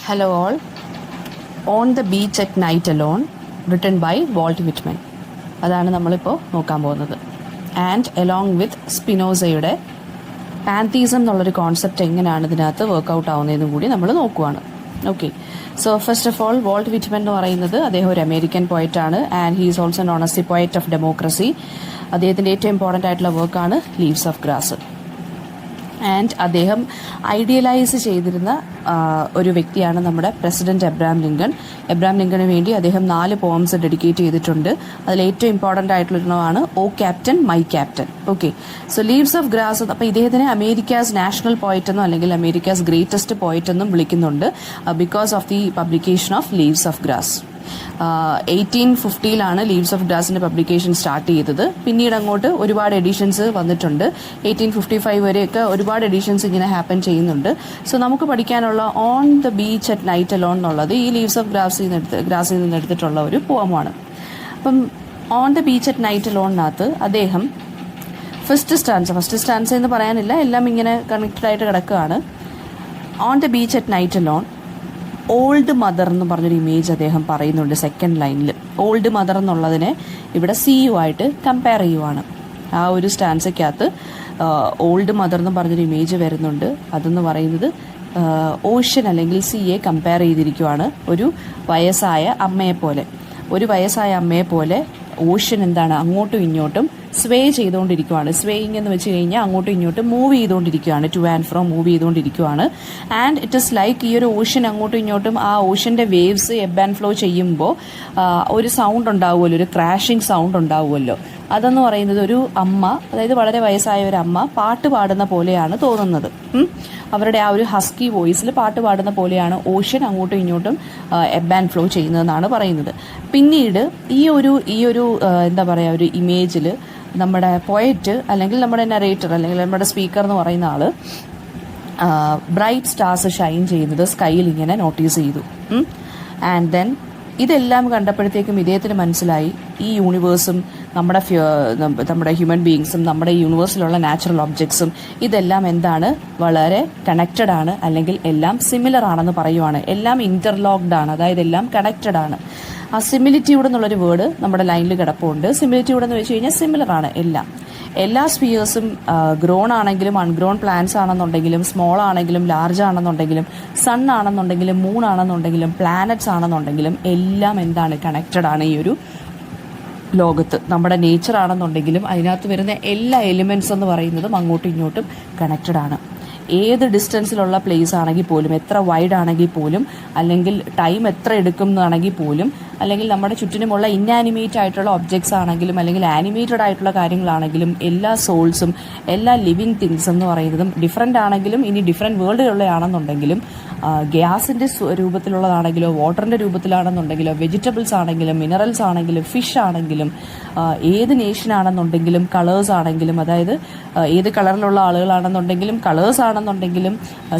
Hello all. On the Beach at Night Alone, written by Walt Whitman. അതാണ് നമ്മളിപ്പോൾ നോക്കാൻ പോകുന്നത്. ആൻഡ് അലോങ് വിത്ത് സ്പിനോസയുടെ പാന്തീസം എന്നുള്ളൊരു കോൺസെപ്റ്റ് എങ്ങനെയാണ് ഇതിനകത്ത് വർക്കൗട്ട് ആവുന്നതെന്നും കൂടി നമ്മൾ നോക്കുവാണ്. Okay, so first of all Walt Whitman എന്ന് പറയുന്നത് അദ്ദേഹം ഒരു അമേരിക്കൻ പോയറ്റാണ്. And he is also known as the poet of democracy. അദ്ദേഹത്തിൻ്റെ ഏറ്റവും ഇമ്പോർട്ടൻ്റ് ആയിട്ടുള്ള വർക്കാണ് ലീവ്സ് ഓഫ് ഗ്രാസ്. ആൻഡ് അദ്ദേഹം ഐഡിയലൈസ് ചെയ്തിരുന്ന ഒരു വ്യക്തിയാണ് നമ്മുടെ പ്രസിഡന്റ് എബ്രഹാം ലിങ്കൺ. എബ്രഹാം ലിങ്കണിന് വേണ്ടി അദ്ദേഹം 4 പോംസ് ഡെഡിക്കേറ്റ് ചെയ്തിട്ടുണ്ട്. അതിൽ ഏറ്റവും ഇമ്പോർട്ടൻ്റ് ആയിട്ടുള്ളതാണ് O captain my captain. Okay, so Leaves of Grass, അപ്പോൾ ഇദ്ദേഹത്തിനെ അമേരിക്കാസ് നാഷണൽ പോയറ്റ് എന്നും അല്ലെങ്കിൽ അമേരിക്കാസ് ഗ്രേറ്റസ്റ്റ് പോയറ്റ് എന്നും വിളിക്കുന്നുണ്ട് because of the publication of Leaves of Grass. 1850 Leaves of ഗ്രാസിന്റെ പബ്ലിക്കേഷൻ സ്റ്റാർട്ട് ചെയ്തത്. പിന്നീട് അങ്ങോട്ട് ഒരുപാട് എഡിഷൻസ് വന്നിട്ടുണ്ട്. 1855 വരെയൊക്കെ ഒരുപാട് എഡിഷൻസ് ഇങ്ങനെ ഹാപ്പൻ ചെയ്യുന്നുണ്ട്. സോ നമുക്ക് പഠിക്കാനുള്ള on the beach at night alone എന്നുള്ളത് ഈ ലീവ്സ് ഓഫ് ഗ്രാസിൽ നിന്ന് എടുത്തിട്ടുള്ള ഒരു പോമാണ്. അപ്പം on the beach at night അലോണിനകത്ത് അദ്ദേഹം ഫസ്റ്റ് സ്റ്റാൻസ എന്ന് പറയാനില്ല, എല്ലാം ഇങ്ങനെ കണക്റ്റഡ് ആയിട്ട് കിടക്കുകയാണ്. On the beach at night alone old mother എന്ന് പറഞ്ഞൊരു ഇമേജ് അദ്ദേഹം പറയുന്നുണ്ട് സെക്കൻഡ് ലൈനിൽ. ഓൾഡ് മദർ എന്നുള്ളതിനെ ഇവിടെ CU ആയിട്ട് കമ്പയർ ചെയ്യുവാണ്. ആ ഒരു സ്റ്റാൻസയ്ക്കകത്ത് ഓൾഡ് മദർ എന്ന് പറഞ്ഞൊരു ഇമേജ് വരുന്നുണ്ട്. അതെന്ന് പറയുന്നത് ഓഷ്യൻ അല്ലെങ്കിൽ സീയെ കമ്പയർ ചെയ്തിരിക്കുവാണ്. ഒരു വയസ്സായ അമ്മയെ പോലെ ഓഷ്യൻ എന്താണ് അങ്ങോട്ടും ഇങ്ങോട്ടും സ്വേ ചെയ്തുകൊണ്ടിരിക്കുകയാണ്. സ്വേയിങ് എന്ന് വെച്ച് കഴിഞ്ഞാൽ അങ്ങോട്ടും ഇങ്ങോട്ടും മൂവ് ചെയ്തുകൊണ്ടിരിക്കുകയാണ്, ടു ആൻഡ് ഫ്രോ മൂവ് ചെയ്തുകൊണ്ടിരിക്കുകയാണ്. ആൻഡ് ഇറ്റ് ഇസ് ലൈക്ക് ഈ ഒരു ഓഷ്യൻ അങ്ങോട്ടും ഇങ്ങോട്ടും ആ ഓഷ്യൻ്റെ വേവ്സ് എബ് ആൻഡ് ഫ്ലോ ചെയ്യുമ്പോൾ ഒരു സൗണ്ട് ഉണ്ടാവുമല്ലോ, ഒരു ക്രാഷിങ് സൗണ്ട് ഉണ്ടാവുമല്ലോ. അതെന്ന് പറയുന്നത് ഒരു അമ്മ, അതായത് വളരെ വയസ്സായ ഒരു അമ്മ പാട്ട് പാടുന്ന പോലെയാണ് തോന്നുന്നത്. അവരുടെ ആ ഒരു ഹസ്കി വോയിസിൽ പാട്ട് പാടുന്ന പോലെയാണ് ഓഷ്യൻ അങ്ങോട്ടും ഇങ്ങോട്ടും എബ് ആൻഡ് ഫ്ലോ ചെയ്യുന്നതെന്നാണ് പറയുന്നത്. പിന്നീട് ഈ ഒരു എന്താ പറയുക, ഒരു ഇമേജിൽ നമ്മുടെ പോയറ്റ് അല്ലെങ്കിൽ നമ്മുടെ നറേറ്റർ അല്ലെങ്കിൽ നമ്മുടെ സ്പീക്കർ എന്ന് പറയുന്ന ആള് ബ്രൈറ്റ് സ്റ്റാർസ് ഷൈൻ ചെയ്യുന്നത് സ്കൈയിൽ ഇങ്ങനെ നോട്ടീസ് ചെയ്തു. ആൻഡ് ദെൻ ഇതെല്ലാം കണ്ടപ്പോഴത്തേക്കും ഇദ്ദേഹത്തിന് മനസ്സിലായി ഈ യൂണിവേഴ്സും നമ്മുടെ ഹ്യൂമൻ ബീയിങ്സും നമ്മുടെ ഈ യൂണിവേഴ്സിലുള്ള നാച്ചുറൽ ഒബ്ജക്ട്സും ഇതെല്ലാം എന്താണ്, വളരെ കണക്റ്റഡ് ആണ്, അല്ലെങ്കിൽ എല്ലാം സിമിലർ ആണെന്ന് പറയുവാണ്. എല്ലാം ഇന്റർലോക്ഡ് ആണ്, അതായത് എല്ലാം കണക്റ്റഡ് ആണ്. ആ സിമിലിറ്റ്യൂഡ് എന്നുള്ളൊരു വേർഡ് നമ്മുടെ ലൈനിൽ കിടപ്പുണ്ട്. സിമിലിറ്റ്യൂഡ് എന്ന് വെച്ച് കഴിഞ്ഞാൽ സിമിലർ ആണ് എല്ലാ സ്പിയേഴ്സും, ഗ്രോൺ ആണെങ്കിലും അൺഗ്രോൺ പ്ലാന്റ്സ് ആണെന്നുണ്ടെങ്കിലും സ്മോൾ ആണെങ്കിലും ലാർജ് ആണെന്നുണ്ടെങ്കിലും സൺ ആണെന്നുണ്ടെങ്കിലും മൂൺ ആണെന്നുണ്ടെങ്കിലും പ്ലാനറ്റ്സ് ആണെന്നുണ്ടെങ്കിലും എല്ലാം എന്താണ്, കണക്റ്റഡ് ആണ്. ഈ ഒരു ലോകത്ത് നമ്മുടെ നേച്ചർ ആണെന്നുണ്ടെങ്കിലും അതിനകത്ത് വരുന്ന എല്ലാ എലിമെന്റ്സ് എന്ന് പറയുന്നതും അങ്ങോട്ടും ഇങ്ങോട്ടും കണക്റ്റഡ് ആണ്. ഏത് ഡിസ്റ്റൻസിലുള്ള പ്ലേസ് ആണെങ്കിൽ പോലും, എത്ര വൈഡ് ആണെങ്കിൽ പോലും, അല്ലെങ്കിൽ ടൈം എത്ര എടുക്കും എന്നാണെങ്കിൽ പോലും, അല്ലെങ്കിൽ നമ്മുടെ ചുറ്റിനുമുള്ള ഇൻആനിമേറ്റ് ആയിട്ടുള്ള ഒബ്ജക്ട്സ് ആണെങ്കിലും അല്ലെങ്കിൽ ആനിമേറ്റഡ് ആയിട്ടുള്ള കാര്യങ്ങളാണെങ്കിലും എല്ലാ സോൾസും എല്ലാ ലിവിങ് തിങ്സ് എന്ന് പറയുന്നതും ഡിഫറെൻ്റ് ആണെങ്കിലും ഇനി ഡിഫറെൻറ്റ് വേൾഡുകളിലാണെന്നുണ്ടെങ്കിലും ഗ്യാസിൻ്റെ രൂപത്തിലുള്ളതാണെങ്കിലോ വാട്ടറിൻ്റെ രൂപത്തിലാണെന്നുണ്ടെങ്കിലോ വെജിറ്റബിൾസ് ആണെങ്കിലും മിനറൽസ് ആണെങ്കിലും ഫിഷ് ആണെങ്കിലും ഏത് നേഷൻ ആണെന്നുണ്ടെങ്കിലും കളേഴ്സ് ആണെങ്കിലും, അതായത് ഏത് കളറിലുള്ള ആളുകളാണെന്നുണ്ടെങ്കിലും കളേഴ്സ് ആണെന്നുണ്ടെങ്കിലും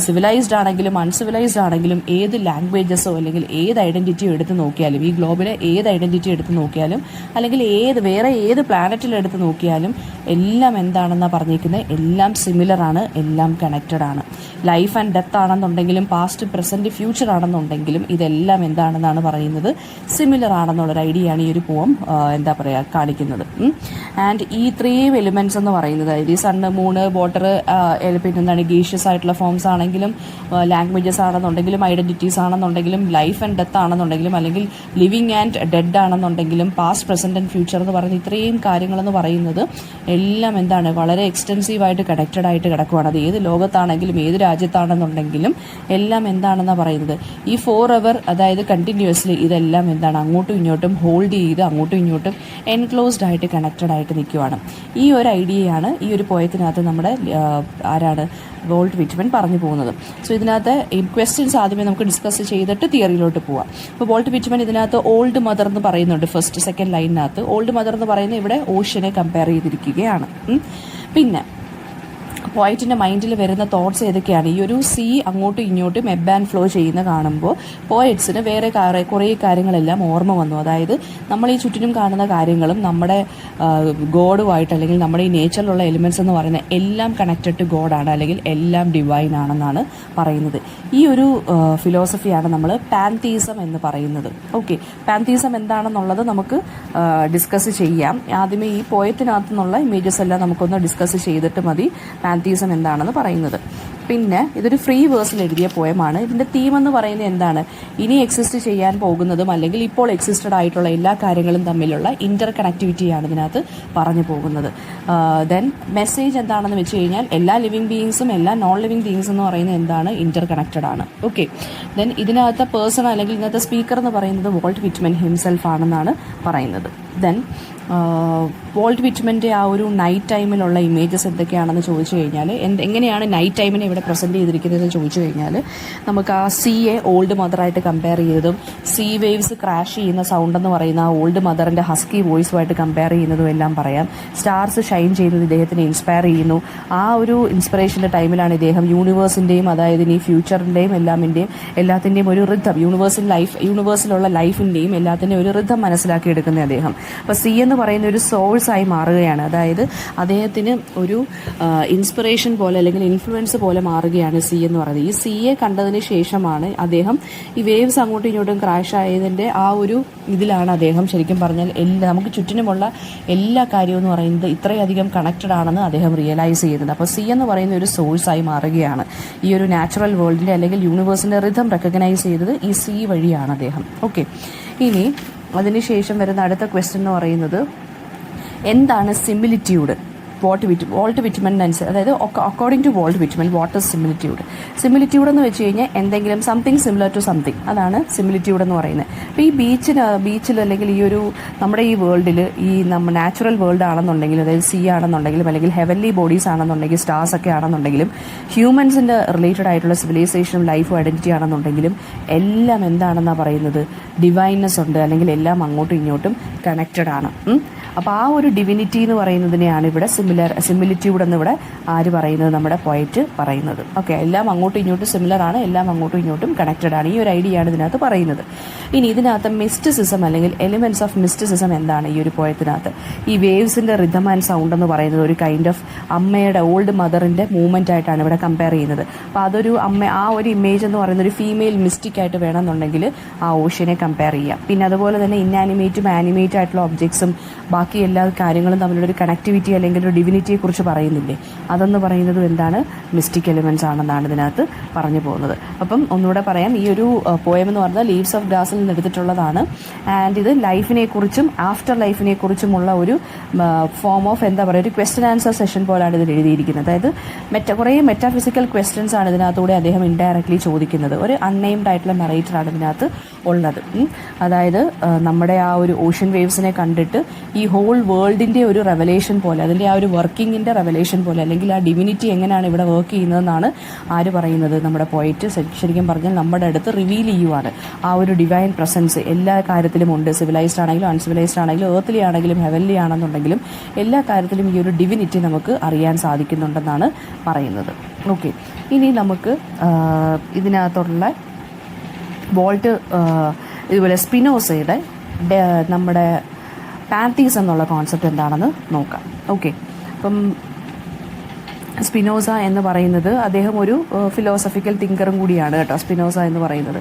സിവിലൈസ്ഡ് ആണെങ്കിലും അൺസിവിലൈസ്ഡ് ആണെങ്കിലും ഏത് ലാംഗ്വേജസോ അല്ലെങ്കിൽ ഏത് ഐഡന്റിറ്റിയോ എടുത്ത് നോക്കിയാലും, ഈ ഗ്ലോബിലെ ഏത് ഐഡന്റിറ്റി എടുത്ത് നോക്കിയാലും അല്ലെങ്കിൽ വേറെ ഏത് പ്ലാനറ്റിൽ എടുത്ത് നോക്കിയാലും എല്ലാം എന്താണെന്നാണ് പറഞ്ഞിരിക്കുന്നത്, എല്ലാം സിമിലർ ആണ്, എല്ലാം കണക്റ്റഡ് ആണ്. ലൈഫ് ആൻഡ് ഡെത്ത് ആണെന്നുണ്ടെങ്കിലും പാസ്റ്റ് പ്രസന്റ് ഫ്യൂച്ചർ ആണെന്നുണ്ടെങ്കിലും ഇതെല്ലാം എന്താണെന്നാണ് പറയുന്നത്, സിമിലർ ആണെന്നുള്ളൊരു ഐഡിയയാണ് ഈ ഒരു പോം എന്താ പറയുക കാണിക്കുന്നത്. ആൻഡ് ഈ 3 എലിമെന്റ്സ് എന്ന് പറയുന്നത്, അതായത് ഈ സണ്ണ് മൂണ് വാട്ടർ, പിന്നെന്താണ് ഗേഷ്യസ് ആയിട്ടുള്ള ഫോംസ് ആണെങ്കിലും ലാംഗ്വേജസ് ആണെന്നുണ്ടെങ്കിലും ഐഡന്റിറ്റീസ് ആണെന്നുണ്ടെങ്കിലും ലൈഫ് ആൻഡ് ഡെത്ത് ആണെന്നുണ്ടെങ്കിലും അല്ലെങ്കിൽ ലിവിങ് ആൻഡ് ഡെഡ് ആണെന്നുണ്ടെങ്കിലും പാസ്റ്റ് പ്രസന്റ് ആൻഡ് ഫ്യൂച്ചർ എന്ന് പറയുന്ന ഇത്രയും കാര്യങ്ങളെന്ന് പറയുന്നത് എല്ലാം എന്താണ്, വളരെ എക്സ്റ്റെൻസീവായിട്ട് കണക്റ്റഡ് ആയിട്ട് കിടക്കുകയാണ്. അത് ഏത് ലോകത്താണെങ്കിലും ഏത് രാജ്യത്താണെന്നുണ്ടെങ്കിലും എല്ലാം എന്താണെന്നാണ് പറയുന്നത്. ഈ 4 അവർ, അതായത് കണ്ടിന്യൂസ്ലി ഇതെല്ലാം എന്താണ് അങ്ങോട്ടും ഇങ്ങോട്ടും ഹോൾഡ് ചെയ്ത് അങ്ങോട്ടും ഇങ്ങോട്ടും എൻക്ലോസ്ഡ് ആയിട്ട് കണക്റ്റഡ് ആയിട്ട് നിൽക്കുവാണ്. ഈ ഒരു ഐഡിയയാണ് ഈ ഒരു പോയത്തിനകത്ത് നമ്മുടെ വോൾട്ട് വിറ്റ്മൻ പറഞ്ഞു പോകുന്നത്. സോ ഇതിനകത്ത് ക്വസ്റ്റ്യൻസ് ആദ്യമേ നമുക്ക് ഡിസ്കസ് ചെയ്തിട്ട് തിയറിയിലോട്ട് പോവാം. അപ്പോൾ വോൾട്ട് വിറ്റ്മൻ ഇതിനകത്ത് ഓൾഡ് മദർ എന്ന് പറയുന്നുണ്ട്. സെക്കൻഡ് ലൈനിനകത്ത് ഓൾഡ് മദർ എന്ന് പറയുന്നത് ഇവിടെ ഓഷ്യനെ കമ്പയർ ചെയ്തിരിക്കുകയാണ്. പിന്നെ പോയിറ്റിൻ്റെ മൈൻഡിൽ വരുന്ന തോട്ട്സ് ഏതൊക്കെയാണ്? ഈ ഒരു സീ അങ്ങോട്ടും ഇങ്ങോട്ടും എബ് ആൻഡ് ഫ്ലോ ചെയ്യുന്ന കാണുമ്പോൾ പോയറ്റ്സിന് വേറെ കുറേ കാര്യങ്ങളെല്ലാം ഓർമ്മ വന്നു. അതായത് നമ്മൾ ഈ ചുറ്റിനും കാണുന്ന കാര്യങ്ങളും നമ്മുടെ ഗോഡുമായിട്ട് അല്ലെങ്കിൽ നമ്മുടെ ഈ നേച്ചറിലുള്ള എലിമെൻറ്റ്സ് എന്ന് പറയുന്ന എല്ലാം കണക്റ്റഡ് ടു ഗോഡാണ്, അല്ലെങ്കിൽ എല്ലാം ഡിവൈൻ ആണെന്നാണ് പറയുന്നത്. ഈ ഒരു ഫിലോസഫിയാണ് നമ്മൾ പാൻതീസം എന്ന് പറയുന്നത്. ഓക്കെ, പാൻതീസം എന്താണെന്നുള്ളത് നമുക്ക് ഡിസ്കസ് ചെയ്യാം. ആദ്യമേ ഈ പോയത്തിനകത്തു നിന്നുള്ള ഇമേജസ് എല്ലാം നമുക്കൊന്ന് ഡിസ്കസ് ചെയ്തിട്ട് മതി പാൻതീസം എന്താണെന്ന് പറയുന്നത്. പിന്നെ ഇതൊരു ഫ്രീ വേഴ്സിൽ എഴുതിയ പോയമാണ്. ഇതിൻ്റെ തീം എന്ന് പറയുന്നത് എന്താണ്? ഇനി എക്സിസ്റ്റ് ചെയ്യാൻ പോകുന്നതും അല്ലെങ്കിൽ ഇപ്പോൾ എക്സിസ്റ്റഡ് ആയിട്ടുള്ള എല്ലാ കാര്യങ്ങളും തമ്മിലുള്ള ഇൻ്റർ കണക്ടിവിറ്റിയാണ് ഇതിനകത്ത് പറഞ്ഞു പോകുന്നത്. ദെൻ മെസ്സേജ് എന്താണെന്ന് വെച്ച് കഴിഞ്ഞാൽ എല്ലാ ലിവിങ് ബീയിങ്സും എല്ലാ നോൺ ലിവിങ് ബീയിങ്സ് എന്ന് പറയുന്നത് എന്താണ്? ഇൻ്റർ കണക്റ്റഡ് ആണ്. ഓക്കെ, ദെൻ ഇതിനകത്തെ പേഴ്സൺ അല്ലെങ്കിൽ ഇതിനകത്തെ സ്പീക്കർ എന്ന് പറയുന്നത് വോൾട്ട് വിറ്റ്മൻ ഹിംസെൽഫ് ആണെന്നാണ് പറയുന്നത്. ദെൻ വോൾട്ട് വിറ്റ്മൻ്റെ ആ ഒരു നൈറ്റ് ടൈമിലുള്ള ഇമേജസ് എന്തൊക്കെയാണെന്ന് ചോദിച്ചു കഴിഞ്ഞാൽ എങ്ങനെയാണ് നൈറ്റ് ടൈമിനെ ഇവിടെ പ്രസൻറ്റ് ചെയ്തിരിക്കുന്നതെന്ന് ചോദിച്ചു കഴിഞ്ഞാൽ നമുക്ക് ആ സീയെ ഓൾഡ് മദറായിട്ട് കമ്പയർ ചെയ്തതും സീ വേവ്സ് ക്രാഷ് ചെയ്യുന്ന സൗണ്ട് എന്ന് പറയുന്ന ആ ഓൾഡ് മദറിൻ്റെ ഹസ്കി വോയിസുമായിട്ട് കമ്പയർ ചെയ്യുന്നതും എല്ലാം പറയാം. സ്റ്റാർസ് ഷൈൻ ചെയ്യുന്നത് ഇദ്ദേഹത്തിനെ ഇൻസ്പയർ ചെയ്യുന്നു. ആ ഒരു ഇൻസ്പിറേഷൻ്റെ ടൈമിലാണ് ഇദ്ദേഹം യൂണിവേഴ്സിൻ്റെയും അതായത് ഈ ഫ്യൂച്ചറിൻ്റെയും എല്ലാത്തിൻ്റെയും ഒരു റിഥം യൂണിവേഴ്സിലുള്ള ലൈഫിൻ്റെയും എല്ലാത്തിൻ്റെയും ഒരു റിഥം മനസ്സിലാക്കി എടുക്കുന്ന അദ്ദേഹം. അപ്പോൾ സി എന്ന് പറയുന്ന ഒരു സോഴ്സായി മാറുകയാണ്. അതായത് അദ്ദേഹത്തിന് ഒരു ഇൻസ്പിറേഷൻ പോലെ അല്ലെങ്കിൽ ഇൻഫ്ലുവൻസ് പോലെ മാറുകയാണ് സി എന്ന് പറയുന്നത്. ഈ സിയെ കണ്ടതിന് ശേഷമാണ് അദ്ദേഹം ഈ വേവ്സ് അങ്ങോട്ടും ഇങ്ങോട്ടും ക്രാഷ് ആയതിൻ്റെ ആ ഒരു ഇതിലാണ് അദ്ദേഹം ശരിക്കും പറഞ്ഞാൽ നമുക്ക് ചുറ്റിനുമുള്ള എല്ലാ കാര്യവും എന്ന് പറയുന്നത് ഇത്രയധികം കണക്റ്റഡ് ആണെന്ന് അദ്ദേഹം റിയലൈസ് ചെയ്യുന്നത്. അപ്പോൾ സി എന്ന് പറയുന്ന ഒരു സോഴ്സായി മാറുകയാണ്. ഈ ഒരു നാച്ചുറൽ വേൾഡിൻ്റെ അല്ലെങ്കിൽ യൂണിവേഴ്സിൻ്റെ റിഥം റെക്കഗ്നൈസ് ചെയ്തത് ഈ സി വഴിയാണ് അദ്ദേഹം. ഓക്കെ, ഇനി അതിനുശേഷം വരുന്ന അടുത്ത ക്വസ്റ്റ്യൻ എന്ന് പറയുന്നത് എന്താണ് സിമിലിറ്റ്യൂഡ്? വോൾട്ട് വിറ്റ്മൻ അനുസരിച്ച്, അതായത് according to Walt Whitman what is similitude? Similitude എന്ന് വെച്ച് കഴിഞ്ഞാൽ എന്തെങ്കിലും സംതിങ് സിമിലർ ടു സംതിങ്, അതാണ് സിമിലിറ്റ്യൂഡ് എന്ന് പറയുന്നത്. അപ്പോൾ ഈ ബീച്ചിൽ അല്ലെങ്കിൽ ഈ ഒരു നമ്മുടെ ഈ വേൾഡിൽ ഈ നാച്ചുറൽ വേൾഡ് ആണെന്നുണ്ടെങ്കിൽ, അതായത് സീ ആണെന്നുണ്ടെങ്കിലും അല്ലെങ്കിൽ ഹെവൻലി ബോഡീസ് ആണെന്നുണ്ടെങ്കിൽ സ്റ്റാർസ് ഒക്കെ ആണെന്നുണ്ടെങ്കിലും ഹ്യൂമൻസിൻ്റെ റിലേറ്റഡ് ആയിട്ടുള്ള സിവിലൈസേഷനും ലൈഫും ഐഡൻറ്റിറ്റി ആണെന്നുണ്ടെങ്കിലും എല്ലാം എന്താണെന്നാണ് പറയുന്നത്? ഡിവൈൻനെസ് ഉണ്ട്, അല്ലെങ്കിൽ എല്ലാം അങ്ങോട്ടും ഇങ്ങോട്ടും കണക്റ്റഡ് ആണ്. അപ്പോൾ ആ ഒരു ഡിവിനിറ്റി എന്ന് പറയുന്നതിനെയാണ് ഇവിടെ സിമിലിറ്റ്യൂഡ് എന്നിവിടെ ആര് പറയുന്നത്? നമ്മുടെ പോയറ്റ് പറയുന്നത്. ഓക്കെ, എല്ലാം അങ്ങോട്ടും ഇങ്ങോട്ടും സിമിലർ ആണ്, എല്ലാം അങ്ങോട്ടും ഇങ്ങോട്ടും കണക്റ്റഡ് ആണ്. ഈ ഒരു ഐഡിയ ആണ് ഇതിനകത്ത് പറയുന്നത്. ഇനി ഇതിനകത്ത് മിസ്റ്റിസിസം അല്ലെങ്കിൽ എലിമെന്റ്സ് ഓഫ് മിസ്റ്റിസിസം എന്താണ് ഈ ഒരു പോയത്തിനകത്ത്? ഈ വേവ്സിന്റെ റിഥം ആൻഡ് സൗണ്ട് എന്ന് പറയുന്നത് ഒരു കൈൻഡ് ഓഫ് അമ്മയുടെ ഓൾഡ് മദറിന്റെ മൂവ്മെന്റ് ആയിട്ടാണ് ഇവിടെ കമ്പയർ ചെയ്യുന്നത്. അപ്പോൾ അതൊരു ആ ഒരു ഇമേജ് എന്ന് പറയുന്ന ഒരു ഫീമെയിൽ മിസ്റ്റിക് ആയിട്ട് വേണമെന്നുണ്ടെങ്കിൽ ആ ഓഷ്യനെ കമ്പയർ ചെയ്യാം. പിന്നെ അതുപോലെ തന്നെ ഇന്നാനിമേറ്റും ആനിമേറ്റ് ആയിട്ടുള്ള ഒബ്ജക്ട്സും ബാക്കി എല്ലാ കാര്യങ്ങളും തമ്മിലൊരു കണക്ടിവിറ്റി അല്ലെങ്കിൽ ഒരു ഡിവിനിറ്റിയെ കുറിച്ച് പറയുന്നില്ലേ, അതെന്ന് പറയുന്നത് എന്താണ്? മിസ്റ്റിക് എലിമെന്റ്സ് ആണെന്നാണ് ഇതിനകത്ത് പറഞ്ഞു പോകുന്നത്. അപ്പം ഒന്നുകൂടെ പറയാം, ഈ ഒരു പോയം എന്ന് പറഞ്ഞാൽ ലീവ്സ് ഓഫ് ഗ്രാസിൽ നിന്ന് എടുത്തിട്ടുള്ളതാണ്. ആൻഡ് ഇത് ലൈഫിനെ കുറിച്ചും ആഫ്റ്റർ ലൈഫിനെ കുറിച്ചുമുള്ള ഒരു ഫോം ഓഫ് എന്താ പറയുക, ഒരു ക്വസ്റ്റ്യൻ ആൻസർ സെഷൻ പോലാണ് ഇതിൽ എഴുതിയിരിക്കുന്നത്. അതായത് കുറേ മെറ്റാഫിസിക്കൽ ക്വസ്റ്റ്യൻസ് ആണ് ഇതിനകത്തൂടെ അദ്ദേഹം ഇൻഡയറക്ട്ലി ചോദിക്കുന്നത്. ഒരു അൺനെയിംഡ് ആയിട്ടുള്ള നറേറ്ററാണ് ഇതിനകത്ത് ഉള്ളത്. അതായത് നമ്മുടെ ആ ഒരു ഓഷ്യൻ വേവ്സിനെ കണ്ടിട്ട് ഈ ഹോൾ വേൾഡിൻ്റെ ഒരു റെവലേഷൻ പോലെ, അതിൻ്റെ ആ ഒരു വർക്കിങ്ങിൻ്റെ റെവലേഷൻ പോലെ, അല്ലെങ്കിൽ ആ ഡിവിനിറ്റി എങ്ങനെയാണ് ഇവിടെ വർക്ക് ചെയ്യുന്നതെന്നാണ് ആര് പറയുന്നത്? നമ്മുടെ പോയിറ്റ് ശരിക്കും പറഞ്ഞാൽ നമ്മുടെ അടുത്ത് റിവീൽ ചെയ്യുവാണ്. ആ ഒരു ഡിവൈൻ പ്രസൻസ് എല്ലാ കാര്യത്തിലും ഉണ്ട്. സിവിലൈസ്ഡ് ആണെങ്കിലും അൺസിവിലൈസ്ഡ് ആണെങ്കിലും ഏർത്ത്ലി ആണെങ്കിലും ഹെവൻലി ആണെന്നുണ്ടെങ്കിലും എല്ലാ കാര്യത്തിലും ഈ ഒരു ഡിവിനിറ്റി നമുക്ക് അറിയാൻ സാധിക്കുന്നുണ്ടെന്നാണ് പറയുന്നത്. ഓക്കെ, ഇനി നമുക്ക് ഇതിനകത്തുള്ള വോൾട്ട് ഇതുപോലെ സ്പിനോസയുടെ നമ്മുടെ പാൻതീസം എന്നുള്ള കോൺസെപ്റ്റ് എന്താണെന്ന് നോക്കാം. ഓക്കെ, അപ്പം സ്പിനോസ എന്ന് പറയുന്നത് അദ്ദേഹം ഒരു ഫിലോസഫിക്കൽ തിങ്കറും കൂടിയാണ് കേട്ടോ, സ്പിനോസ എന്ന് പറയുന്നത്.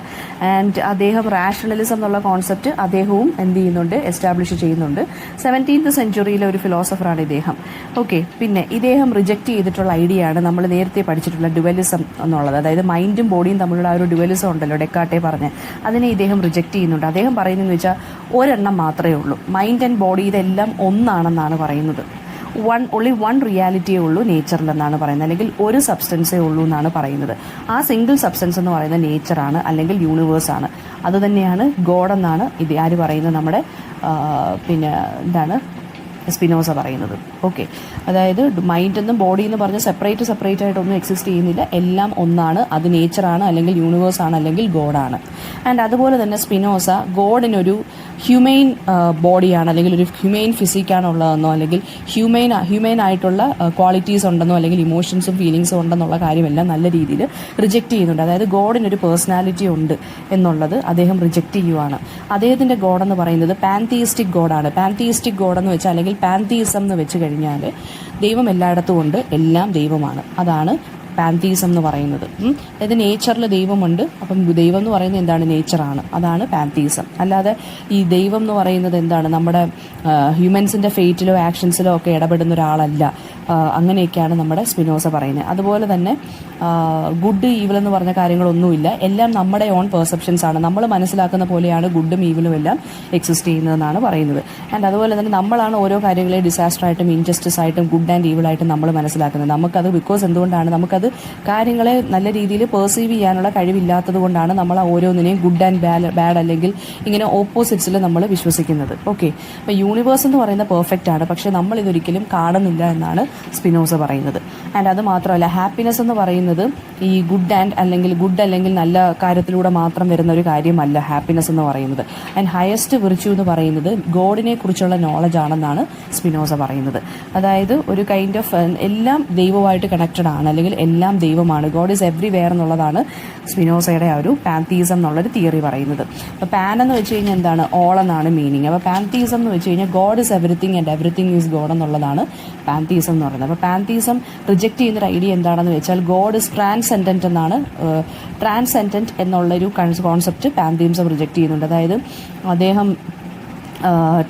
ആൻഡ് അദ്ദേഹം റാഷണലിസം എന്നുള്ള കോൺസെപ്റ്റ് അദ്ദേഹവും എന്ത് ചെയ്യുന്നുണ്ട്? എസ്റ്റാബ്ലിഷ് ചെയ്യുന്നുണ്ട്. 17th സെഞ്ച്വറിയിലെ ഒരു ഫിലോസഫറാണ് ഇദ്ദേഹം. ഓക്കെ, പിന്നെ ഇദ്ദേഹം റിജക്റ്റ് ചെയ്തിട്ടുള്ള ഐഡിയ ആണ് നമ്മൾ നേരത്തെ പഠിച്ചിട്ടുള്ള ഡ്യുവലിസം എന്നുള്ളത്. അതായത് മൈൻഡും ബോഡിയും തമ്മിലുള്ള ആ ഒരു ഡ്യുവലിസം ഉണ്ടല്ലോ, ഡെക്കാർട്ടെ പറഞ്ഞ്, അതിനെ ഇദ്ദേഹം റിജക്റ്റ് ചെയ്യുന്നുണ്ട്. അദ്ദേഹം പറയുന്നതെന്ന് വെച്ചാൽ ഒരെണ്ണം മാത്രമേ ഉള്ളൂ, മൈൻഡ് ആൻഡ് ബോഡി ഇതെല്ലാം ഒന്നാണെന്നാണ് പറയുന്നത്. ഓൺലി വൺ റിയാലിറ്റിയേ ഉള്ളൂ നേച്ചറിൽ എന്നാണ് പറയുന്നത്, അല്ലെങ്കിൽ ഒരു സബ്സ്റ്റൻസേ ഉള്ളൂ എന്നാണ് പറയുന്നത്. ആ സിംഗിൾ സബ്സ്റ്റൻസ് എന്ന് പറയുന്നത് നേച്ചറാണ് അല്ലെങ്കിൽ യൂണിവേഴ്സാണ്. അതുതന്നെയാണ് ഗോഡ് എന്നാണ് ഇത് ആര് പറയുന്നത്? നമ്മുടെ പിന്നെ എന്താണ് സ്പിനോസ പറയുന്നത്. ഓക്കെ, അതായത് മൈൻഡ് എന്നും ബോഡി എന്ന് പറഞ്ഞ് സെപ്പറേറ്റ് ആയിട്ടൊന്നും എക്സിസ്റ്റ് ചെയ്യുന്നില്ല, എല്ലാം ഒന്നാണ്. അത് നേച്ചറാണ് അല്ലെങ്കിൽ യൂണിവേഴ്സാണ് അല്ലെങ്കിൽ ഗോഡാണ്. ആൻഡ് അതുപോലെ തന്നെ സ്പിനോസ ഗോഡിനൊരു ഹ്യൂമെയിൻ ബോഡിയാണ് അല്ലെങ്കിൽ ഒരു ഹ്യൂമെയിൻ ഫിസിക്കാണ് ഉള്ളതെന്നോ അല്ലെങ്കിൽ ഹ്യൂമെയിൻ ആയിട്ടുള്ള ക്വാളിറ്റീസ് ഉണ്ടെന്നോ അല്ലെങ്കിൽ ഇമോഷൻസും ഫീലിങ്സും ഉണ്ടെന്നുള്ള കാര്യമെല്ലാം നല്ല രീതിയിൽ റിജക്റ്റ് ചെയ്യുന്നുണ്ട്. അതായത് ഗോഡിനൊരു പേഴ്സണാലിറ്റി ഉണ്ട് എന്നുള്ളത് അദ്ദേഹം റിജക്റ്റ് ചെയ്യുവാണ്. അദ്ദേഹത്തിൻ്റെ ഗോഡെന്ന് പറയുന്നത് പാൻതീയിസ്റ്റിക് ഗോഡാണ്. പാൻതീയിസ്റ്റിക് ഗോഡെന്ന് വെച്ചാൽ അല്ലെങ്കിൽ പാൻതീയിസം എന്ന് വെച്ച് കഴിഞ്ഞാൽ ദൈവം എല്ലായിടത്തും ഉണ്ട്, എല്ലാം ദൈവമാണ്. അതാണ് പാൻതീസം എന്ന് പറയുന്നത്. അതായത് നേച്ചറിൽ ദൈവമുണ്ട്, അപ്പം ദൈവം എന്ന് പറയുന്നത് എന്താണ്? നേച്ചറാണ്. അതാണ് പാൻതീസം. അല്ലാതെ ഈ ദൈവം എന്ന് പറയുന്നത് എന്താണ്? നമ്മുടെ ഹ്യൂമൻസിൻ്റെ ഫെയ്റ്റിലോ ആക്ഷൻസിലോ ഒക്കെ ഇടപെടുന്ന ഒരാളല്ല. അങ്ങനെയൊക്കെയാണ് നമ്മുടെ സ്പിനോസ പറയുന്നത്. അതുപോലെ തന്നെ ഗുഡ് ഈവിൾ എന്ന് പറഞ്ഞ കാര്യങ്ങളൊന്നുമില്ല, എല്ലാം നമ്മുടെ ഓൺ പെർസെപ്ഷൻസ് ആണ്. നമ്മൾ മനസ്സിലാക്കുന്ന പോലെയാണ് ഗുഡും ഈവിളും എല്ലാം എക്സിസ്റ്റ് ചെയ്യുന്നതെന്നാണ് പറയുന്നത്. ആൻഡ് അതുപോലെ തന്നെ നമ്മളാണ് ഓരോ കാര്യങ്ങളെ ഡിസാസ്റ്റർ ആയിട്ടും ഇൻജസ്റ്റിസ് ആയിട്ടും ഗുഡ് ആൻഡ് ഈവിൾ ആയിട്ടും നമ്മൾ മനസ്സിലാക്കുന്നത്. നമുക്കത് ബിക്കോസ് എന്തുകൊണ്ടാണ്? നമുക്കത് കാര്യങ്ങളെ നല്ല രീതിയിൽ പെർസീവ് ചെയ്യാനുള്ള കഴിവില്ലാത്തത് കൊണ്ടാണ് നമ്മൾ ഓരോന്നിനെയും ഗുഡ് ആൻഡ് ബാഡ് അല്ലെങ്കിൽ ഇങ്ങനെ ഓപ്പോസിറ്റ്സിൽ നമ്മൾ വിശ്വസിക്കുന്നത്. ഓക്കെ, അപ്പോൾ യൂണിവേഴ്സ് എന്ന് പറയുന്നത് പെർഫെക്റ്റ് ആണ്, പക്ഷേ നമ്മൾ ഇതൊരിക്കലും കാണുന്നില്ല എന്നാണ് സ്പിനോസ പറയുന്നത്. ആൻഡ് അത് മാത്രമല്ല, ഹാപ്പിനെസ് എന്ന് പറയുന്നത് ഈ ഗുഡ് അല്ലെങ്കിൽ നല്ല കാര്യത്തിലൂടെ മാത്രം വരുന്ന ഒരു കാര്യമല്ല ഹാപ്പിനെസ് എന്ന് പറയുന്നത്. ആൻഡ് ഹയസ്റ്റ് വിർച്യൂ എന്ന് പറയുന്നത് ഗോഡിനെ കുറിച്ചുള്ള നോളജ് ആണെന്നാണ് സ്പിനോസ പറയുന്നത്. അതായത് ഒരു കൈൻഡ് ഓഫ് എല്ലാം ദൈവമായിട്ട് കണക്റ്റഡ് ആണ്, അല്ലെങ്കിൽ എല്ലാം ദൈവമാണ്, ഗോഡ് ഈസ് എവ്രിവെയർ എന്നുള്ളതാണ് സ്പിനോസയുടെ ആ ഒരു പാൻതീസം എന്നുള്ളൊരു തിയറി പറയുന്നത്. അപ്പോൾ പാൻ എന്ന് വെച്ച് കഴിഞ്ഞാൽ എന്താണ്? ഓൾ എന്നാണ് മീനിങ്. അപ്പോൾ പാൻതീസം എന്ന് വെച്ച് കഴിഞ്ഞാൽ God is everything and everything is God എന്നുള്ളതാണ് പാൻതീസം എന്ന് പറയുന്നത്. അപ്പോൾ പാൻതീസം റിജക്റ്റ് ചെയ്യുന്നൊരു ഐഡിയ എന്താണെന്ന് വെച്ചാൽ ഗോഡ് ഇസ് ട്രാൻസെൻഡൻറ്റ് എന്നാണ്. ട്രാൻസെൻഡൻറ്റ് എന്നുള്ളൊരു കോൺസെപ്റ്റ് പാൻതീസം റിജക്റ്റ് ചെയ്യുന്നുണ്ട്. അതായത് അദ്ദേഹം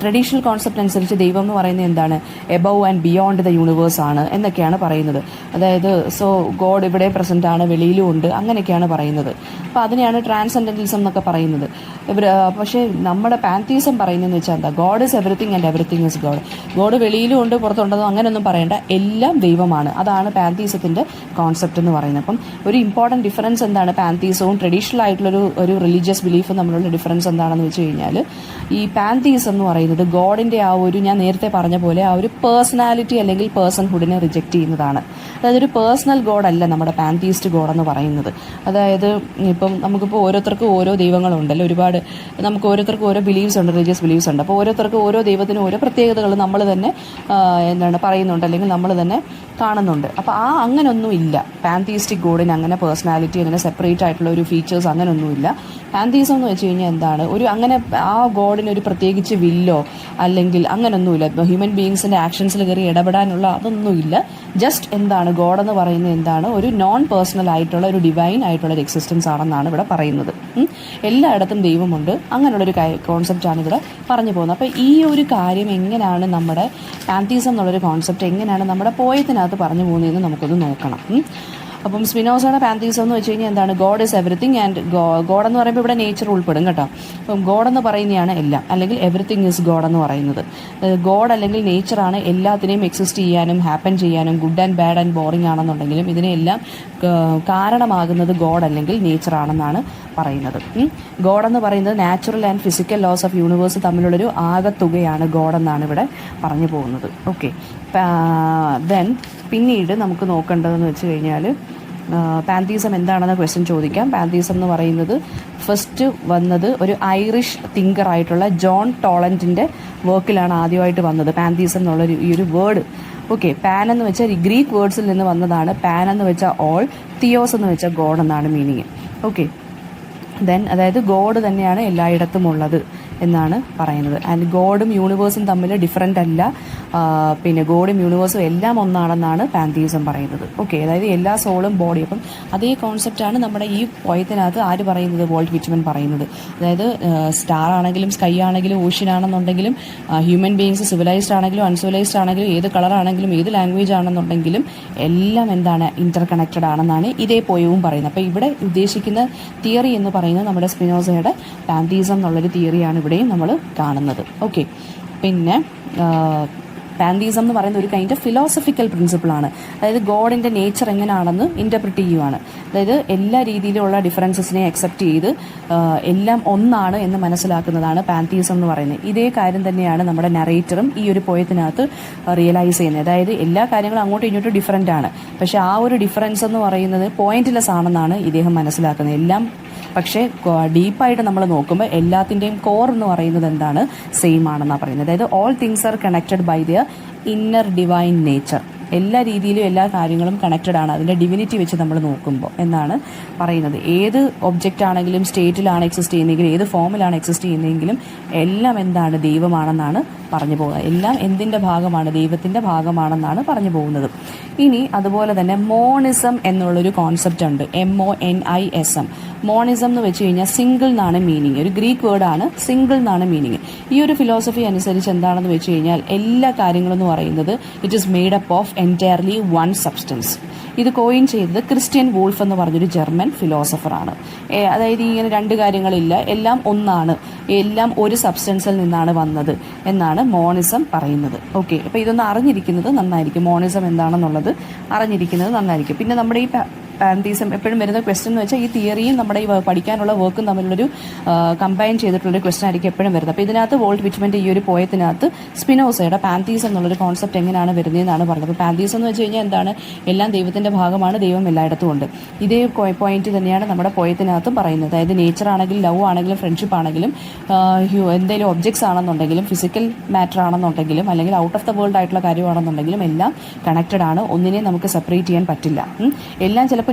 ട്രഡീഷണൽ കോൺസെപ്റ്റ് അനുസരിച്ച് ദൈവം എന്ന് പറയുന്നത് എന്താണ്? Above and beyond the universe ആണ് എന്നൊക്കെയാണ് പറയുന്നത്. അതായത് സോ ഗോഡ് ഇവിടെ പ്രസൻ്റ് ആണ്, വെളിയിലും ഉണ്ട്, അങ്ങനെയൊക്കെയാണ് പറയുന്നത്. അപ്പോൾ അതിനെയാണ് ട്രാൻസെൻഡൻ്റലിസം എന്നൊക്കെ പറയുന്നത്. പക്ഷേ നമ്മുടെ പാൻതീസം പറയുന്നതെന്ന് വെച്ചാൽ എന്താ? God is everything and everything is God. God വെളിയിലും ഉണ്ട്, പുറത്തുണ്ടെന്നോ അങ്ങനെയൊന്നും പറയേണ്ട, എല്ലാം ദൈവമാണ്. അതാണ് പാൻതീസത്തിൻ്റെ കോൺസെപ്റ്റ് എന്ന് പറയുന്നത്. അപ്പം ഒരു ഇമ്പോർട്ടൻറ്റ് ഡിഫറൻസ് എന്താണ് പാൻതീസവും ട്രഡീഷണൽ ആയിട്ടുള്ളൊരു റിലീജിയസ് ബിലീഫും തമ്മിലുള്ള ഡിഫറൻസ് എന്താണെന്ന് വെച്ച് കഴിഞ്ഞാൽ, ഈ പാൻതീസം എന്ന് പറയുന്നത് ഗോഡിൻ്റെ ആ ഒരു, ഞാൻ നേരത്തെ പറഞ്ഞ പോലെ, ആ ഒരു പേഴ്സണാലിറ്റി അല്ലെങ്കിൽ പേഴ്സൺഹുഡിനെ റിജക്റ്റ് ചെയ്യുന്നതാണ്. അതായത് ഒരു പേഴ്സണൽ ഗോഡല്ല നമ്മുടെ പാൻതീസ്റ്റ് ഗോഡ് എന്ന് പറയുന്നത്. അതായത് ഇപ്പം നമുക്കിപ്പോൾ ഓരോരുത്തർക്കും ഓരോ ദൈവങ്ങളുണ്ടല്ലോ, ഒരുപാട് നമുക്ക് ഓരോരുത്തർക്കും ഓരോ ബിലീവ്സ് ഉണ്ട്, റിലീജിയസ് ബിലീവ്സ് ഉണ്ട്. അപ്പോൾ ഓരോരുത്തർക്കും ഓരോ ദൈവത്തിനും ഓരോ പ്രത്യേകതകൾ നമ്മൾ തന്നെ പറയുന്നുണ്ട്, അല്ലെങ്കിൽ നമ്മൾ തന്നെ കാണുന്നുണ്ട്. അപ്പോൾ അങ്ങനെയൊന്നും ഇല്ല പാൻതീസ്റ്റിക് ഗോഡിന്. അങ്ങനെ പേഴ്സണാലിറ്റി, അങ്ങനെ സെപ്പറേറ്റ് ആയിട്ടുള്ള ഒരു ഫീച്ചേഴ്സ് അങ്ങനെയൊന്നുമില്ല. പാൻതീസം എന്ന് വെച്ച് കഴിഞ്ഞാൽ എന്താണ്? അങ്ങനെ ആ ഗോഡിന് ഒരു പ്രത്യേകിച്ച് വില്ലോ അല്ലെങ്കിൽ അങ്ങനെയൊന്നുമില്ല. ഹ്യൂമൻ ബീയിങ്സിൻ്റെ ആക്ഷൻസിൽ കയറി ഇടപെടാനുള്ള അതൊന്നുമില്ല. ജസ്റ്റ് എന്താണ് ഗോഡെന്ന് പറയുന്നത്? എന്താണ്? ഒരു നോൺ പേഴ്സണൽ ആയിട്ടുള്ള ഒരു ഡിവൈൻ ആയിട്ടുള്ള ഒരു എക്സിസ്റ്റൻസ് ആണെന്നാണ് ഇവിടെ പറയുന്നത്. എല്ലായിടത്തും ദൈവമുണ്ട്, അങ്ങനെയുള്ളൊരു കോൺസെപ്റ്റാണ് ഇവിടെ പറഞ്ഞു പോകുന്നത്. അപ്പോൾ ഈ ഒരു കാര്യം എങ്ങനെയാണ് നമ്മുടെ പാൻതീസം എന്നുള്ളൊരു കോൺസെപ്റ്റ് എങ്ങനെയാണ് നമ്മുടെ പോയത്തിനകത്ത് പറഞ്ഞു പോകുന്നതെന്ന് നമുക്കൊന്ന് നോക്കണം. അപ്പം സ്പിനോസയുടെ പാൻതീസം എന്ന് വെച്ച് കഴിഞ്ഞാൽ എന്താണ്? God is everything and God എന്ന് പറയുമ്പോൾ ഇവിടെ നേച്ചർ ഉൾപ്പെടും കേട്ടോ. അപ്പം ഗോഡ് എന്ന് പറയുന്നതാണ് എല്ലാം, അല്ലെങ്കിൽ എവറിത്തിങ് ഈസ് ഗോഡ് എന്ന് പറയുന്നത്. ഗോഡ് അല്ലെങ്കിൽ നേച്ചറാണ് എല്ലാത്തിനെയും എക്സിസ്റ്റ് ചെയ്യാനും ഹാപ്പൻ ചെയ്യാനും. Good and bad and boring ആണെന്നുണ്ടെങ്കിലും ഇതിനെല്ലാം കാരണമാകുന്നത് ഗോഡ് അല്ലെങ്കിൽ നേച്ചറാണെന്നാണ് പറയുന്നത്. ഗോഡ് എന്ന് പറയുന്നത് natural and physical laws of universe തമ്മിലുള്ളൊരു ആകത്തുകയാണ് ഗോഡ് എന്നാണ് ഇവിടെ പറഞ്ഞു പോകുന്നത്. ഓക്കെ, ദെൻ പിന്നീട് നമുക്ക് നോക്കേണ്ടതെന്ന് വെച്ച് കഴിഞ്ഞാൽ പാൻതീസം എന്താണെന്ന ക്വസ്റ്റ്യൻ ചോദിക്കാം. പാൻതീസം എന്ന് പറയുന്നത് ഫസ്റ്റ് വന്നത് ഒരു ഐറിഷ് തിങ്കർ ആയിട്ടുള്ള ജോൺ ടോളൻറ്റിൻ്റെ വർക്കിലാണ് ആദ്യമായിട്ട് വന്നത് പാൻതീസം എന്നുള്ളൊരു ഈ ഒരു വേർഡ്. ഓക്കെ, പാൻ എന്ന് വെച്ചാൽ ഗ്രീക്ക് വേർഡ്സിൽ നിന്ന് വന്നതാണ്. പാൻ എന്ന് വെച്ചാൽ ഓൾ, തിയോസ് എന്ന് വെച്ചാൽ ഗോഡ് എന്നാണ് മീനിങ്. ഓക്കെ, ദെൻ അതായത് ഗോഡ് തന്നെയാണ് എല്ലായിടത്തും ഉള്ളത് എന്നാണ് പറയുന്നത്. ആൻഡ് ഗോഡും യൂണിവേഴ്സും തമ്മിൽ ഡിഫറൻ്റ് അല്ല, പിന്നെ ഗോഡും യൂണിവേഴ്സും എല്ലാം ഒന്നാണെന്നാണ് പാൻതീസം പറയുന്നത്. ഓക്കെ, അതായത് എല്ലാ സോളും ബോഡി. അപ്പം അതേ കോൺസെപ്റ്റാണ് നമ്മുടെ ഈ പോയത്തിനകത്ത് ആര് പറയുന്നത്? വോൾട്ട് വിറ്റ്മൻ പറയുന്നത്. അതായത് സ്റ്റാർ ആണെങ്കിലും സ്കൈ ആണെങ്കിലും ഓഷ്യൻ ആണെന്നുണ്ടെങ്കിലും ഹ്യൂമൻ ബീയിങ്സ് സിവിലൈസ്ഡ് ആണെങ്കിലും അൺസിവിലൈസ്ഡ് ആണെങ്കിലും ഏത് കളറാണെങ്കിലും ഏത് ലാംഗ്വേജ് ആണെന്നുണ്ടെങ്കിലും എല്ലാം എന്താണ്? ഇന്റർ കണക്റ്റഡ് ആണെന്നാണ് ഇതേ പോയവും പറയുന്നത്. അപ്പോൾ ഇവിടെ ഉദ്ദേശിക്കുന്ന തിയറി എന്ന് പറയുന്നത് നമ്മുടെ സ്പിനോസയുടെ പാൻതീസം എന്നുള്ളൊരു തിയറിയാണ് ഇവിടെയും നമ്മൾ കാണുന്നത്. ഓക്കെ, പിന്നെ പാൻതീസം എന്ന് പറയുന്ന ഒരു കൈൻഡ് ഓഫ് ഫിലോസഫിക്കൽ പ്രിൻസിപ്പിളാണ്. അതായത് ഗോഡിൻ്റെ നേച്ചർ എങ്ങനെയാണെന്ന് ഇൻ്റർപ്രിറ്റ് ചെയ്യുവാണ്. അതായത് എല്ലാ രീതിയിലുള്ള ഡിഫറൻസസിനെ അക്സെപ്റ്റ് ചെയ്ത് എല്ലാം ഒന്നാണ് എന്ന് മനസ്സിലാക്കുന്നതാണ് പാൻതീസം എന്ന് പറയുന്നത്. ഇതേ കാര്യം തന്നെയാണ് നമ്മുടെ നറേറ്ററും ഈ ഒരു പോയത്തിനകത്ത് റിയലൈസ് ചെയ്യുന്നത്. അതായത് എല്ലാ കാര്യങ്ങളും അങ്ങോട്ടും ഇങ്ങോട്ടും ഡിഫറൻ്റ് ആണ്, പക്ഷേ ആ ഒരു ഡിഫറൻസ് എന്ന് പറയുന്നത് പോയിന്റ്ലെസ് ആണെന്നാണ് ഇദ്ദേഹം മനസ്സിലാക്കുന്നത്. എല്ലാം പക്ഷേ ഡീപ്പായിട്ട് നമ്മൾ നോക്കുമ്പോൾ എല്ലാത്തിൻ്റെയും കോർ എന്ന് പറയുന്നത് എന്താണ്, സെയിം ആണെന്നാണ് പറയുന്നത്. അതായത് all things are connected by their inner divine nature. എല്ലാ രീതിയിലും എല്ലാ കാര്യങ്ങളും കണക്റ്റഡ് ആണ് അതിൻ്റെ ഡിവിനിറ്റി വെച്ച് നമ്മൾ നോക്കുമ്പോൾ എന്നാണ് പറയുന്നത്. ഏത് ഒബ്ജക്റ്റ് ആണെങ്കിലും സ്റ്റേറ്റിലാണ് എക്സിസ്റ്റ് ചെയ്യുന്നതെങ്കിലും ഏത് ഫോമിലാണ് എക്സിസ്റ്റ് ചെയ്യുന്നതെങ്കിലും എല്ലാം എന്താണ്, ദൈവമാണെന്നാണ് പറഞ്ഞു പോകുന്നത്. എല്ലാം എന്തിൻ്റെ ഭാഗമാണ്, ദൈവത്തിൻ്റെ ഭാഗമാണെന്നാണ് പറഞ്ഞു പോകുന്നത്. ഇനി അതുപോലെ തന്നെ മോണിസം എന്നുള്ളൊരു കോൺസെപ്റ്റ് ഉണ്ട്, MONISM. മോണിസം എന്ന് വെച്ച് കഴിഞ്ഞാൽ സിംഗിൾ എന്നാണ് മീനിങ്. ഒരു ഗ്രീക്ക് വേർഡാണ്, സിംഗിൾ എന്നാണ് മീനിങ്. ഈ ഒരു ഫിലോസഫി അനുസരിച്ച് എന്താണെന്ന് വെച്ച് കഴിഞ്ഞാൽ എല്ലാ കാര്യങ്ങളും എന്ന് പറയുന്നത് it is made up of entirely one substance. ഇത് കോയിൻ ചെയ്തത് ക്രിസ്ത്യൻ വൂൾഫ് എന്ന് പറഞ്ഞൊരു ജർമ്മൻ ഫിലോസഫറാണ്. അതായത് ഇങ്ങനെ രണ്ട് കാര്യങ്ങളില്ല, എല്ലാം ഒന്നാണ്, എല്ലാം ഒരു സബ്സ്റ്റൻസിൽ നിന്നാണ് വന്നത് എന്നാണ് മോണിസം പറയുന്നത്. ഓക്കെ, അപ്പോൾ ഇതൊന്ന് അറിഞ്ഞിരിക്കുന്നത് നന്നായിരിക്കും. മോണിസം എന്താണെന്നുള്ളത് അറിഞ്ഞിരിക്കുന്നത് നന്നായിരിക്കും. പിന്നെ നമ്മുടെ ഈ പാൻതീസം എപ്പോഴും വരുന്ന ക്വസ്റ്റ്യൻ എന്ന് വെച്ചാൽ ഈ തിയറിയും നമ്മുടെ ഈ പഠിക്കാനുള്ള വർക്കും തമ്മിലുള്ളൊരു കമ്പൈൻ ചെയ്തിട്ടുള്ളൊരു ക്വസ്റ്റ്യൻ ആയിരിക്കും എപ്പോഴും വരുന്നത്. അപ്പോൾ ഇതിനകത്ത് വോൾട്ട് വിറ്റ്മൻ്റെ ഈ ഒരു പോയത്തിനകത്ത് സ്പിനോസയുടെ പാൻതീസം എന്നുള്ളൊരു കോൺസെപ്റ്റ് എങ്ങനെയാണ് വരുന്നതെന്നാണ് പറഞ്ഞത്. അപ്പോൾ പാൻതീസം എന്ന് വെച്ച് കഴിഞ്ഞാൽ എന്താണ്, എല്ലാം ദൈവത്തിൻ്റെ ഭാഗമാണ്, ദൈവം എല്ലായിടത്തും ഉണ്ട്. ഇതേ പോയിന്റ് തന്നെയാണ് നമ്മുടെ പോയത്തിനകത്തും പറയുന്നത്. അതായത് നേച്ചർ ആണെങ്കിലും ലവ് ആണെങ്കിലും ഫ്രണ്ട്ഷിപ്പ് ആണെങ്കിലും എന്തെങ്കിലും ഒബ്ജക്ട്സ് ആണെന്നുണ്ടെങ്കിലും ഫിസിക്കൽ മാറ്റർ ആണെന്നുണ്ടെങ്കിലും അല്ലെങ്കിൽ ഔട്ട് ഓഫ് ദ വേൾഡ് ആയിട്ടുള്ള കാര്യമാണെന്നുണ്ടെങ്കിലും എല്ലാം കണക്റ്റഡ് ആണ്. ഒന്നിനെ നമുക്ക് സെപ്പറേറ്റ് ചെയ്യാൻ പറ്റില്ല. എല്ലാം ചിലപ്പോൾ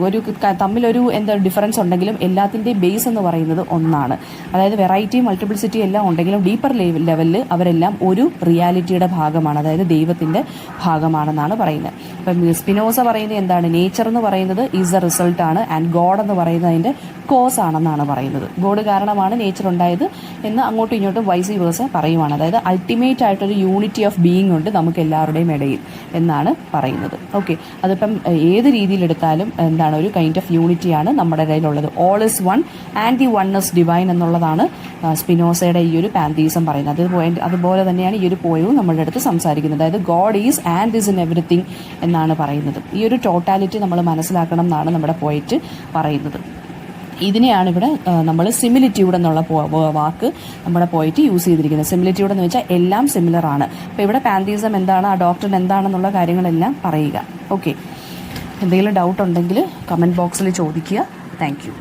ഒരു തമ്മിലൊരു ഡിഫറൻസ് ഉണ്ടെങ്കിലും എല്ലാത്തിൻ്റെയും ബേസ് എന്ന് പറയുന്നത് ഒന്നാണ്. അതായത് വെറൈറ്റി മൾട്ടിപ്ലിസിറ്റി എല്ലാം ഉണ്ടെങ്കിലും ഡീപ്പർ ലെവലിൽ അവരെല്ലാം ഒരു റിയാലിറ്റിയുടെ ഭാഗമാണ്, അതായത് ദൈവത്തിൻ്റെ ഭാഗമാണെന്നാണ് പറയുന്നത്. അപ്പം സ്പിനോസ പറയുന്നത് എന്താണ്, നേച്ചർ എന്ന് പറയുന്നത് ഈസ് എ റിസൾട്ട് ആണ് ആൻഡ് ഗോഡ് എന്ന് പറയുന്നത് അതിൻ്റെ കോസ് ആണെന്നാണ് പറയുന്നത്. ഗോഡ് കാരണമാണ് നേച്ചർ ഉണ്ടായത് എന്ന് അങ്ങോട്ടും ഇങ്ങോട്ടും വൈസി വേഴ്സ പറയുവാണ്. അതായത് അൾട്ടിമേറ്റ് ആയിട്ടൊരു യൂണിറ്റി ഓഫ് ബീയിങ് ഉണ്ട് നമുക്ക് എല്ലാവരുടെയും ഇടയിൽ എന്നാണ് പറയുന്നത്. ഓക്കെ, അതിപ്പം ഏത് രീതിയിലെടുത്താലും എന്താണ്, ഒരു കൈൻഡ് ഓഫ് യൂണിറ്റിയാണ് നമ്മുടെ ഇടയിലുള്ളത്. All is one and the one is divine എന്നുള്ളതാണ് സ്പിനോസയുടെ ഈ ഒരു പാൻതീസം പറയുന്നത്. അതുപോലെ തന്നെയാണ് ഈ ഒരു പോയവും നമ്മളുടെ അടുത്ത് സംസാരിക്കുന്നത്. അതായത് God is and is in everything എന്നാണ് പറയുന്നത്. ഈ ഒരു ടോട്ടാലിറ്റി നമ്മൾ മനസ്സിലാക്കണം എന്നാണ് നമ്മുടെ പോയറ്റ് പറയുന്നത്. ഇതിനെയാണ് ഇവിടെ നമ്മൾ സിമിലിറ്റ്യൂഡ് എന്നുള്ള വാക്ക് നമ്മുടെ പോയിട്ട് യൂസ് ചെയ്തിരിക്കുന്നത്. സിമിലിറ്റ്യൂഡ് എന്ന് വെച്ചാൽ എല്ലാം സിമിലർ ആണ്. അപ്പോൾ ഇവിടെ പാൻതീസം എന്താണ്, ആ ഡോക്ടറിൻ എന്താണെന്നുള്ള കാര്യങ്ങളെല്ലാം പറയുക. ഓക്കെ, എന്തെങ്കിലും ഡൗട്ട് ഉണ്ടെങ്കിൽ കമൻറ്റ് ബോക്സിൽ ചോദിക്കുക. Thank you.